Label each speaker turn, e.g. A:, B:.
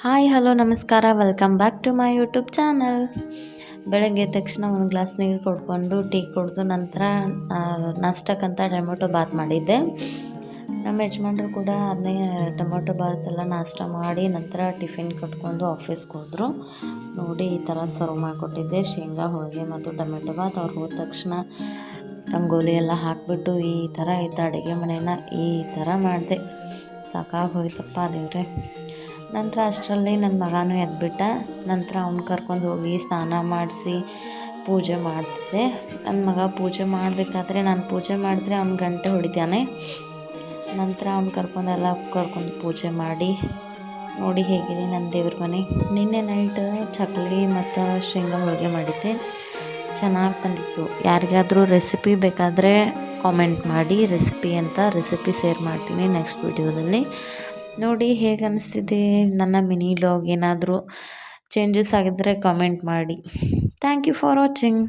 A: Hi hello ನಮಸ್ಕಾರ welcome back to my YouTube channel. ಬೆಳಗ್ಗೆ ಎದ್ದ ತಕ್ಷಣ ಒಂದು ಗ್ಲಾಸ್ ನೀರು ಕುಡ್ಕೊಂಡು ಟೀ ಕುಡಿದು ನಂತರ ನಾಷ್ಟಕ್ಕಂತ ಟೊಮೊಟೊ ಬಾತ್ ಮಾಡಿದ್ದೆ. ನಮ್ಮ ಯಜಮಾನ್ರು ಕೂಡ ಅದನ್ನೇ ಟೊಮೊಟೊ ಬಾತ್ ಎಲ್ಲ ನಾಷ್ಟ ಮಾಡಿ ನಂತರ ಟಿಫಿನ್ ಕಟ್ಕೊಂಡು ಆಫೀಸ್ಗೆ ಹೋದರು. ನೋಡಿ ಈ ಥರ ಸರ್ವ್ ಮಾಡಿಕೊಟ್ಟಿದ್ದೆ, ಶೇಂಗಾ ಹೋಳಿಗೆ ಮತ್ತು ಟೊಮೆಟೊ ಬಾತ್. ಅವ್ರು ಹೋದ ತಕ್ಷಣ ರಂಗೋಲಿ ಎಲ್ಲ ಹಾಕಿಬಿಟ್ಟು ಈ ಥರ ಇದ್ದ ಅಡುಗೆ ಮನೇನ ಈ ಥರ ಮಾಡಿದೆ. ಸಾಕಾಗಿ ಹೋಯ್ತಪ್ಪ ದೇವ್ರೆ. ನಂತರ ಅಷ್ಟರಲ್ಲಿ ನನ್ನ ಮಗನೂ ಎದ್ಬಿಟ್ಟ. ನಂತರ ಅವ್ನು ಕರ್ಕೊಂಡು ಹೋಗಿ ಸ್ನಾನ ಮಾಡಿಸಿ ಪೂಜೆ ಮಾಡ್ತಿದ್ದೆ. ನನ್ನ ಮಗ ಪೂಜೆ ಮಾಡಬೇಕಾದ್ರೆ ನಾನು ಪೂಜೆ ಮಾಡಿದ್ರೆ ಅವ್ನು ಗಂಟೆ ಹೊಡಿತಾನೆ. ನಂತರ ಅವ್ನು ಕರ್ಕೊಂಡು ಪೂಜೆ ಮಾಡಿ ನೋಡಿ ಹೇಗಿದೆ ನನ್ನ ದೇವ್ರ ಮನೆ. ನಿನ್ನೆ ನೈಟ್ ಚಕ್ಲಿ ಮತ್ತು ಶೇಂಗಾ ಹೋಳಿಗೆ ಮಾಡಿದ್ದೆ, ಚೆನ್ನಾಗಿ ಬಂದಿತ್ತು. ಯಾರಿಗಾದರೂ ರೆಸಿಪಿ ಬೇಕಾದರೆ ಕಾಮೆಂಟ್ ಮಾಡಿ, ರೆಸಿಪಿ ಶೇರ್ ಮಾಡ್ತೀನಿ ನೆಕ್ಸ್ಟ್ ವಿಡಿಯೋದಲ್ಲಿ. ನೋಡಿ ಹೇಗೆ ಅನಿಸ್ತಿದೆ ನನ್ನ ಮಿನಿ ವ್ಲಾಗ್. ಏನಾದರೂ ಚೇಂಜಸ್ ಆಗಿದ್ದರೆ ಕಾಮೆಂಟ್ ಮಾಡಿ. Thank you for watching.